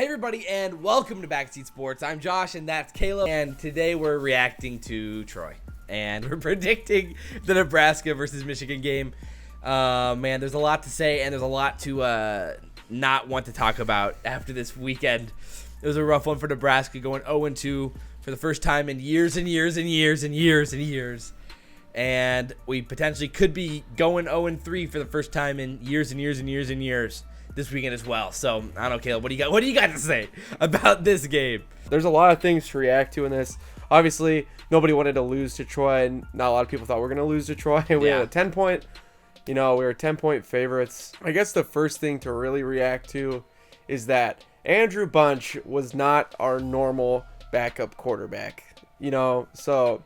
Hey everybody, and welcome to Backseat Sports. I'm Josh, and that's Caleb, and today we're reacting to Troy, and we're predicting the Nebraska versus Michigan game. Man, there's a lot to say, and there's a lot to not want to talk about after this weekend. It was a rough one for Nebraska, going 0-2 for the first time in years and years and years and years and years. And we potentially could be going 0-3 for the first time in years and years and years and years this weekend as well. So I don't know, Caleb, what do you got to say about this game? There's a lot of things to react to in this. Obviously, nobody wanted to lose to Troy, and not a lot of people thought we were going to lose to Troy. We had a 10-point, we were 10-point favorites. I guess the first thing to really react to is that Andrew Bunch was not our normal backup quarterback. So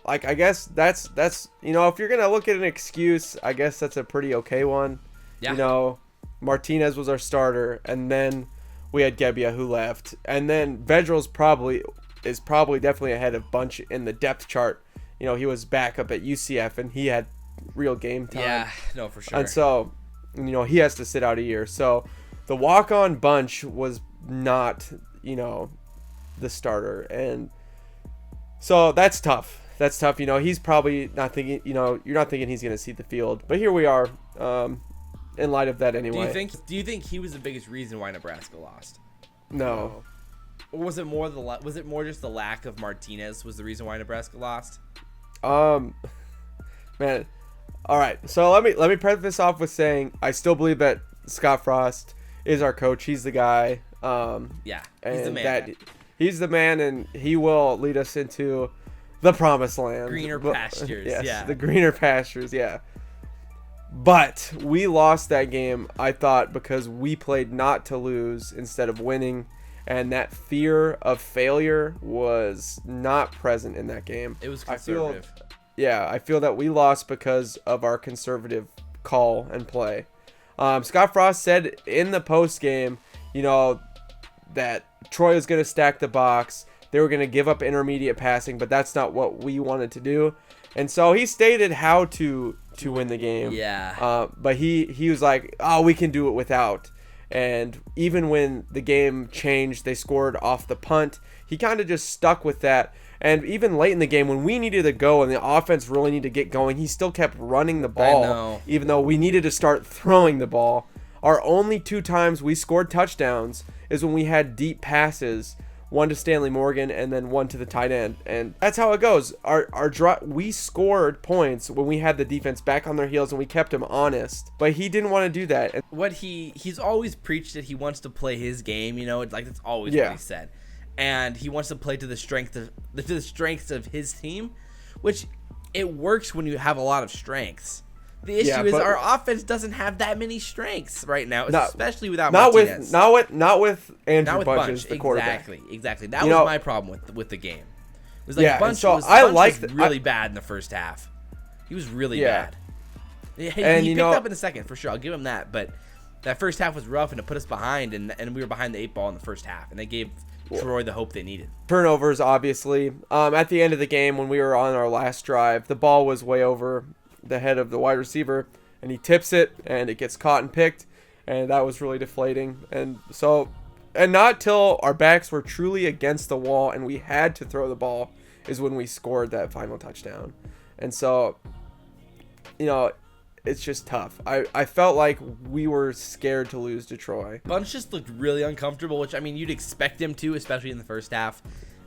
like, I guess that's if you're going to look at an excuse, I guess that's a pretty okay one. Yeah. Martinez was our starter, and then we had Gebbia who left, and then Vedril's probably definitely ahead of Bunch in the depth chart. He was backup at UCF, and he had real game time. Yeah, no, for sure. And so, he has to sit out a year. So the walk-on Bunch was not, the starter, and so that's tough. That's tough. He's probably not thinking. You're not thinking he's going to see the field, but here we are. In light of that, anyway. Do you think he was the biggest reason why Nebraska lost? No. Or was it more just the lack of Martinez was the reason why Nebraska lost? Man. All right. So let me preface this off with saying I still believe that Scott Frost is our coach. He's the guy. Yeah. He's the man. He's the man, and he will lead us into the promised land. Greener pastures. Yes, yeah. The greener pastures. Yeah. But we lost that game, I thought, because we played not to lose instead of winning, and that fear of failure was not present in that game. It was conservative. I feel that we lost because of our conservative call and play. Scott Frost said in the post game, that Troy was going to stack the box. They were going to give up intermediate passing, but that's not what we wanted to do. And so he stated how to win the game. Yeah. But he was like, oh, we can do it without. And even when the game changed, they scored off the punt. He kind of just stuck with that. And even late in the game, when we needed to go and the offense really needed to get going, he still kept running the ball, even though we needed to start throwing the ball. Our only two times we scored touchdowns is when we had deep passes. One to Stanley Morgan and then one to the tight end, and that's how it goes. We scored points when we had the defense back on their heels and we kept him honest. But he didn't want to do that. And what he's always preached that he wants to play his game. It's like that's always what he said, and he wants to play to the strengths of his team, which it works when you have a lot of strengths. The issue is our offense doesn't have that many strengths right now, especially without Martinez. Not with Andrew Bunch as the quarterback. Exactly. That was my problem with the game. It was like Bunch was really bad in the first half. He was really bad. He picked up in the second for sure. I'll give him that. But that first half was rough, and it put us behind, and we were behind the 8 ball in the first half, and they gave Troy the hope they needed. Turnovers, obviously. At the end of the game, when we were on our last drive, the ball was way over the head of the wide receiver, and he tips it, and it gets caught and picked, and that was really deflating. And not till our backs were truly against the wall and we had to throw the ball is when we scored that final touchdown. And so, it's just tough. I felt like we were scared to lose to Troy. Bunch just looked really uncomfortable, which you'd expect him to, especially in the first half.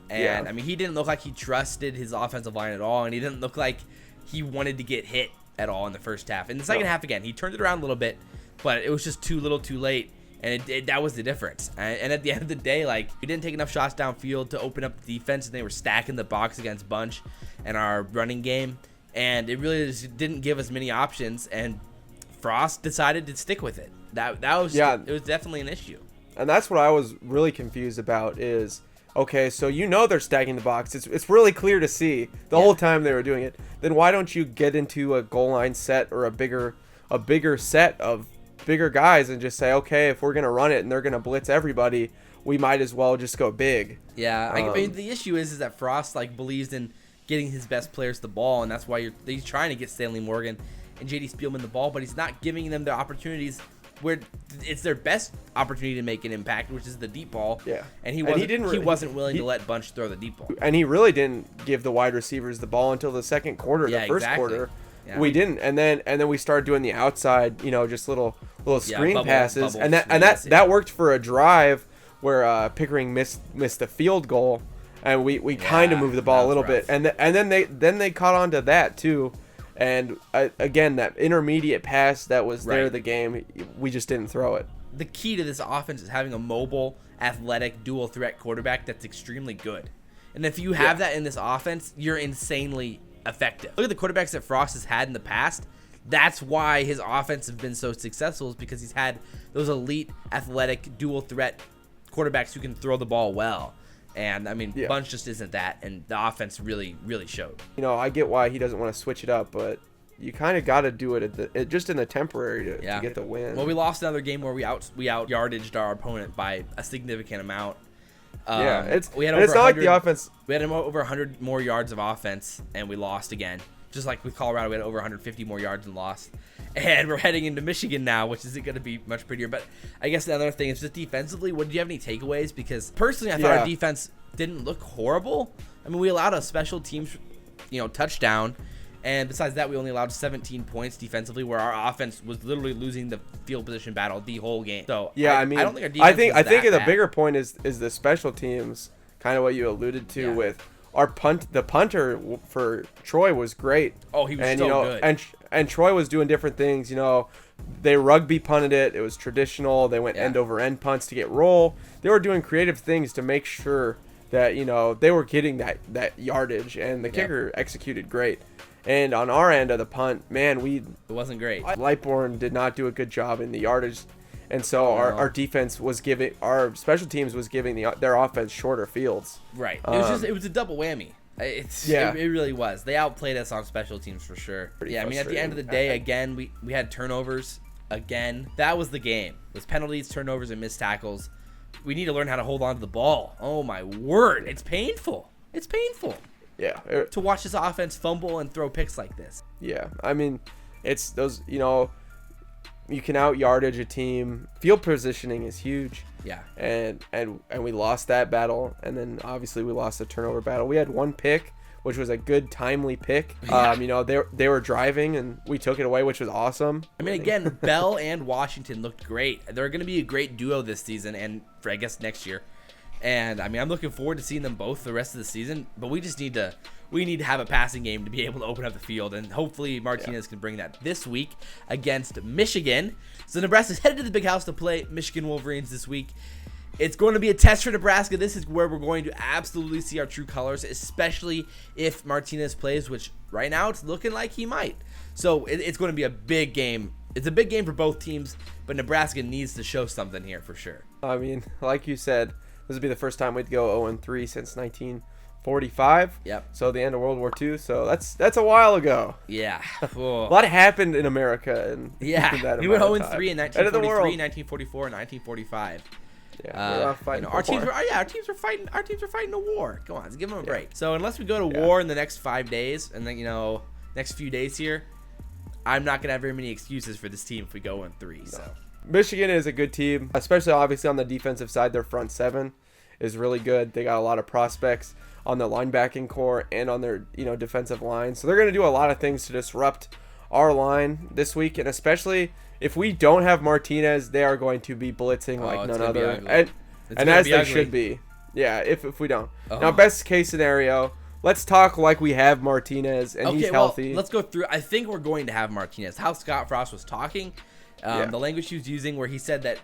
And he didn't look like he trusted his offensive line at all, and he didn't look like he wanted to get hit at all in the first half. In the second half, again, he turned it around a little bit, but it was just too little too late, and that was the difference. And at the end of the day, we didn't take enough shots downfield to open up the defense, and they were stacking the box against Bunch and our running game, and it really just didn't give us many options, and Frost decided to stick with it. It was definitely an issue. And that's what I was really confused about is, okay, so they're stacking the box. It's really clear to see the whole time they were doing it. Then why don't you get into a goal line set or a bigger set of bigger guys and just say, okay, if we're gonna run it and they're gonna blitz everybody, we might as well just go big. Yeah, the issue is that Frost believes in getting his best players the ball, and that's why he's trying to get Stanley Morgan and J.D. Spielman the ball, but he's not giving them the opportunities where it's their best opportunity to make an impact, which is the deep ball. Yeah. And he wasn't willing to let Bunch throw the deep ball. And he really didn't give the wide receivers the ball until the second quarter, the first quarter. Yeah. We didn't. And then we started doing the outside, just little screen passes. And that worked for a drive where Pickering missed the field goal, and we kind of moved the ball a little bit. And then they caught on to that too. And again, that intermediate pass that was there the game, we just didn't throw it. The key to this offense is having a mobile, athletic, dual threat quarterback that's extremely good. And if you have that in this offense, you're insanely effective. Look at the quarterbacks that Frost has had in the past. That's why his offense has been so successful, is because he's had those elite, athletic, dual threat quarterbacks who can throw the ball well. And I mean, Bunch just isn't that, and the offense really, really showed. I get why he doesn't want to switch it up, but you kind of got to do it just in the temporary to get the win. Well, we lost another game where we out yardaged our opponent by a significant amount. It's not like the offense. We had over 100 more yards of offense, and we lost again. Just like with Colorado, we had over 150 more yards and lost. And we're heading into Michigan now, which isn't going to be much prettier. But I guess the other thing is just defensively, do you have any takeaways? Because personally, I thought our defense didn't look horrible. I mean, we allowed a special teams, touchdown. And besides that, we only allowed 17 points defensively, where our offense was literally losing the field position battle the whole game. So I don't think our defense I think the bigger point is the special teams, kind of what you alluded to with our the punter for Troy was great. Oh, he was good. And Troy was doing different things. They rugby punted it. It was traditional. They went end over end punts to get roll. They were doing creative things to make sure that they were getting that yardage, and the kicker executed great. And on our end of the punt, man, it wasn't great. Lightbourne did not do a good job in the yardage, and so our defense was our special teams was giving their offense shorter fields. Right. It was a double whammy. It really was. They outplayed us on special teams for sure. I mean, at the end of the day, again, we had turnovers again. That was the game. It was penalties, turnovers, and missed tackles. We need to learn how to hold on to the ball. Oh my word, it's painful. It's painful. Yeah. To watch this offense fumble and throw picks like this. Yeah. I mean, it's those, you can out yardage a team. Field positioning is huge. Yeah. And we lost that battle, and then obviously we lost the turnover battle. We had one pick, which was a good timely pick. Yeah. They were driving and we took it away, which was awesome. I mean, again, Bell and Washington looked great. They're going to be a great duo this season and for I guess next year. And I mean, I'm looking forward to seeing them both the rest of the season, but we need to have a passing game to be able to open up the field, and hopefully Martinez can bring that this week against Michigan. So Nebraska's headed to the Big House to play Michigan Wolverines this week. It's going to be a test for Nebraska. This is where we're going to absolutely see our true colors, especially if Martinez plays, which right now it's looking like he might. So it's going to be a big game. It's a big game for both teams, but Nebraska needs to show something here for sure. I mean, like you said, this would be the first time we'd go 0-3 since 1945. Yep. So the end of World War II. So that's a while ago. Yeah. A lot happened in America. We went 0-3 in 1943, 1944, and 1945. Yeah, our teams were fighting a war. Come on, let's give them a break. So unless we go to war in the next 5 days, and then next few days here, I'm not gonna have very many excuses for this team if we go 0-3. No. So Michigan is a good team, especially obviously on the defensive side. Their front seven is really good. They got a lot of prospects on the linebacking core and on their defensive line. So they're going to do a lot of things to disrupt our line this week, and especially if we don't have Martinez, they are going to be blitzing like none other, and as they should be. Yeah, if we don't. Now, best case scenario, let's talk like we have Martinez and he's healthy. Well, let's go through. I think we're going to have Martinez. How Scott Frost was talking. The language he was using, where he said that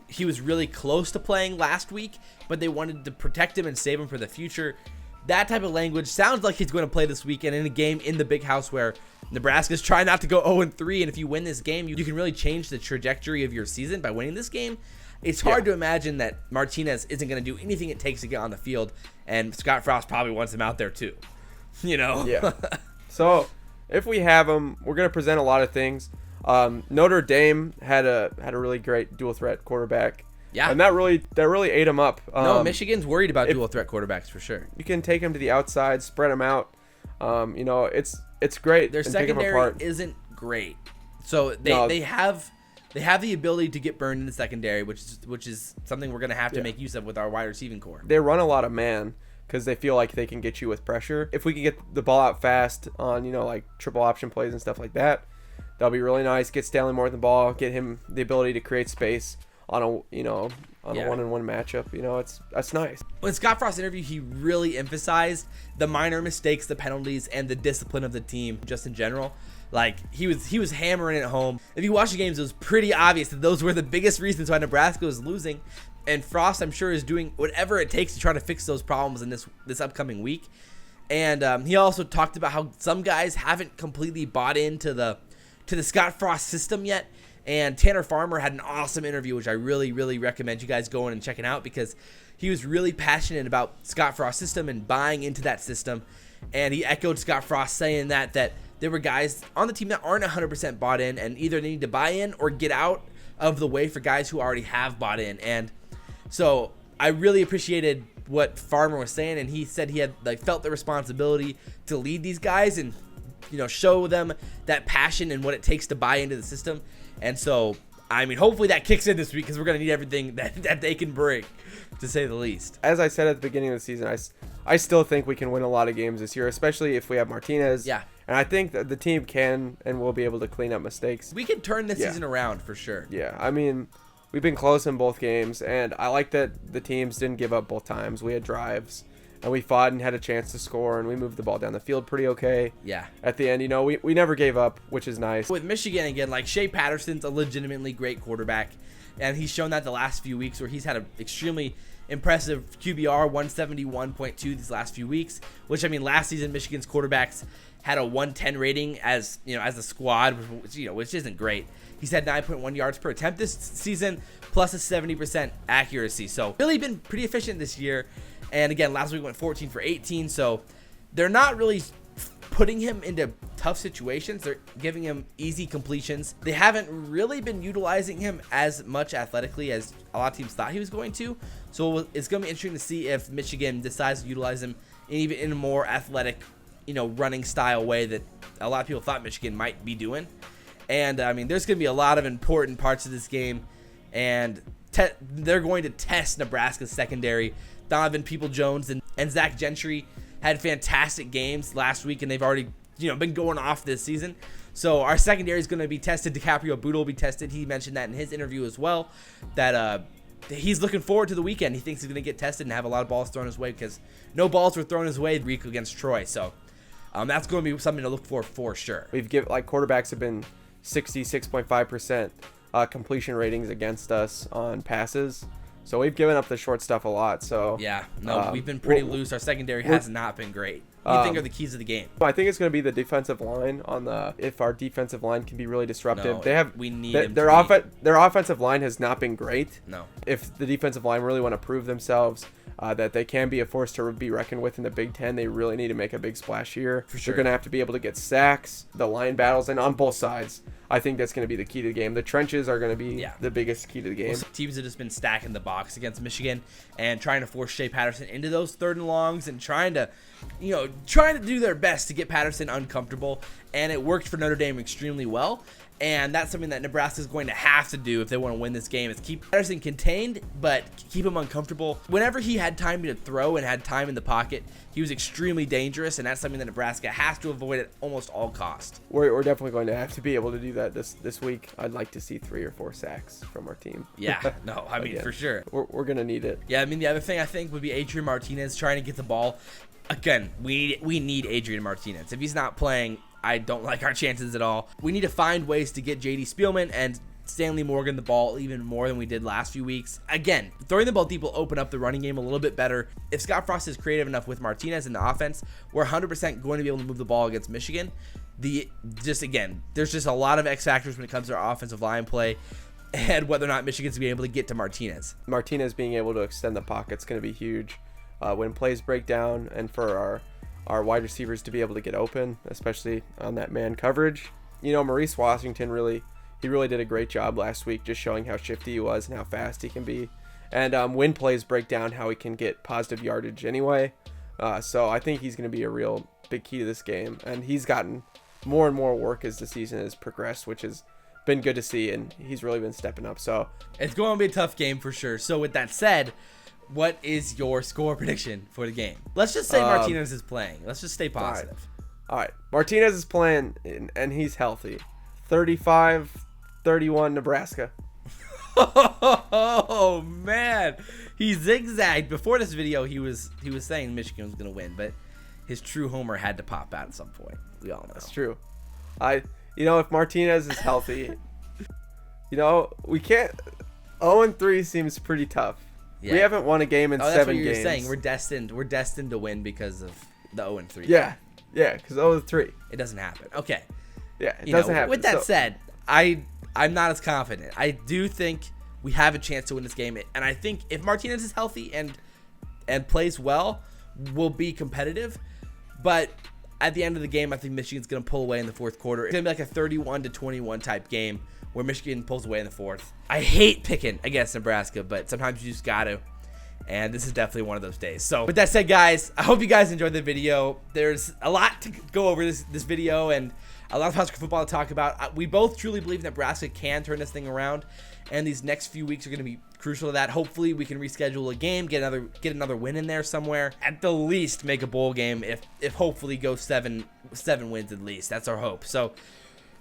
he was really close to playing last week, but they wanted to protect him and save him for the future. That type of language sounds like he's going to play this weekend in a game in the Big House where Nebraska's trying not to go 0-3, and if you win this game, you can really change the trajectory of your season by winning this game. It's hard to imagine that Martinez isn't going to do anything it takes to get on the field, and Scott Frost probably wants him out there too. Yeah. So if we have him, we're going to present a lot of things. Notre Dame had a really great dual threat quarterback. Yeah. And that really ate him up. No, Michigan's worried about dual threat quarterbacks for sure. You can take him to the outside, spread him out. It's great. Their secondary isn't great. So they have they have the ability to get burned in the secondary, which is something we're going to have to make use of with our wide receiving core. They run a lot of man because they feel like they can get you with pressure. If we can get the ball out fast on, like triple option plays and stuff like that, that'll be really nice. Get Stanley Morgan the ball, get him the ability to create space on a one-on-one matchup. That's nice. When Scott Frost interviewed, he really emphasized the minor mistakes, the penalties, and the discipline of the team just in general. Like, he was hammering it home. If you watch the games, it was pretty obvious that those were the biggest reasons why Nebraska was losing. And Frost, I'm sure, is doing whatever it takes to try to fix those problems in this upcoming week. And he also talked about how some guys haven't completely bought into the Scott Frost system yet. And Tanner Farmer had an awesome interview, which I really, really recommend you guys going and checking out, because he was really passionate about Scott Frost's system and buying into that system. And he echoed Scott Frost saying that there were guys on the team that aren't 100% bought in, and either they need to buy in or get out of the way for guys who already have bought in. And so I really appreciated what Farmer was saying, and he said he had felt the responsibility to lead these guys and show them that passion and what it takes to buy into the system. And so, I mean, hopefully that kicks in this week, because we're going to need everything that they can bring, to say the least. As I said at the beginning of the season, I still think we can win a lot of games this year, especially if we have Martinez. Yeah. And I think that the team can and will be able to clean up mistakes. We can turn this season around for sure. Yeah, I mean, we've been close in both games, and I like that the teams didn't give up both times. We had drives, and we fought and had a chance to score, and we moved the ball down the field pretty okay. Yeah. At the end, we never gave up, which is nice. With Michigan, again, Shea Patterson's a legitimately great quarterback, and he's shown that the last few weeks, where he's had an extremely impressive QBR, 171.2 these last few weeks, which, I mean, last season Michigan's quarterbacks had a 110 rating as a squad, which isn't great. He's had 9.1 yards per attempt this season, plus a 70% accuracy. So really been pretty efficient this year. And again, last week went 14 for 18. So they're not really putting him into tough situations. They're giving him easy completions. They haven't really been utilizing him as much athletically as a lot of teams thought he was going to. So it's going to be interesting to see if Michigan decides to utilize him even in a more athletic, running style way that a lot of people thought Michigan might be doing. And I mean, there's going to be a lot of important parts of this game, and they're going to test Nebraska's secondary. Donovan Peoples-Jones and Zach Gentry had fantastic games last week, and they've already been going off this season. So our secondary is going to be tested. DiCaprio Buddha will be tested. He mentioned that in his interview as well, that he's looking forward to the weekend. He thinks he's going to get tested and have a lot of balls thrown his way, because no balls were thrown his way the week against Troy. So that's going to be something to look for sure. Quarterbacks have been 66.5% completion ratings against us on passes. So we've given up the short stuff a lot. So yeah, we've been pretty loose. Our secondary has not been great. What do you think are the keys of the game? I think it's going to be the defensive line. If our defensive line can be really disruptive, their offensive line has not been great. No. If the defensive line really want to prove themselves, that they can be a force to be reckoned with in the Big Ten, they really need to make a big splash here. For sure. They're going to have to be able to get sacks, the line battles, and on both sides. I think that's going to be the key to the game. The trenches are going to be the biggest key to the game. Well, teams have just been stacking the box against Michigan and trying to force Shea Patterson into those 3rd and longs and trying to do their best to get Patterson uncomfortable. And it worked for Notre Dame extremely well. And that's something that Nebraska is going to have to do if they want to win this game, is keep Patterson contained, but keep him uncomfortable. Whenever he had time to throw and had time in the pocket, he was extremely dangerous, and that's something that Nebraska has to avoid at almost all costs. We're definitely going to have to be able to do that this week. I'd like to see 3 or 4 sacks from our team. Yeah, no, I mean, for sure. We're going to need it. Yeah, I mean, the other thing I think would be Adrian Martinez trying to get the ball. Again, we need Adrian Martinez. If he's not playing, I don't like our chances at all. We need to find ways to get J.D. Spielman and Stanley Morgan the ball even more than we did last few weeks. Again, throwing the ball deep will open up the running game a little bit better. If Scott Frost is creative enough with Martinez in the offense, we're 100% going to be able to move the ball against Michigan. There's just a lot of X factors when it comes to our offensive line play and whether or not Michigan's going to be able to get to Martinez. Martinez being able to extend the pocket's going to be huge when plays break down, and for our wide receivers to be able to get open, especially on that man coverage. Maurice Washington really did a great job last week, just showing how shifty he was and how fast he can be. And when plays break down, how he can get positive yardage anyway. So I think he's going to be a real big key to this game. And he's gotten more and more work as the season has progressed, which is been good to see, and he's really been stepping up. So it's going to be a tough game for sure. So with that said, what is your score prediction for the game? Let's just say Martinez is playing. Let's just stay positive. All right. Martinez is playing, and he's healthy. 35-31 Nebraska. Oh man, he zigzagged before this video. He was saying Michigan was gonna win, but his true homer had to pop out at some point. We all know that's true. If Martinez is healthy, we can't. 0-3 seems pretty tough. Yeah. We haven't won a game in 7 games. That's what you're saying. We're destined to win because of the 0-3. Yeah, because 0-3. It doesn't happen. Okay. Yeah, it doesn't happen. With that said, I'm not as confident. I do think we have a chance to win this game, and I think if Martinez is healthy and plays well, we'll be competitive. But at the end of the game, I think Michigan's going to pull away in the fourth quarter. It's going to be like a 31-21 type game where Michigan pulls away in the fourth. I hate picking against Nebraska, but sometimes you just got to. And this is definitely one of those days. So with that said, guys, I hope you guys enjoyed the video. There's a lot to go over this video and a lot of Husker football to talk about. We both truly believe Nebraska can turn this thing around, and these next few weeks are going to be crucial to that. Hopefully, we can reschedule a game, get another win in there somewhere. At the least, make a bowl game. If hopefully go seven wins at least. That's our hope. So,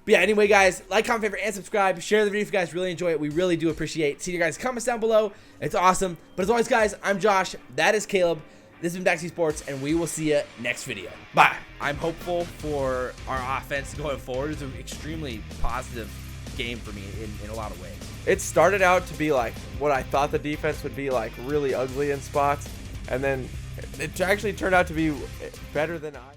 but yeah. Anyway, guys, like, comment, favorite, and subscribe. Share the video if you guys really enjoy it. We really do appreciate seeing your guys' comments down below. It's awesome. But as always, guys, I'm Josh. That is Caleb. This has been Backseat Sports, and we will see you next video. Bye. I'm hopeful for our offense going forward. It's an extremely positive game for me in a lot of ways. It started out to be like what I thought the defense would be, like really ugly in spots, and then it actually turned out to be better than I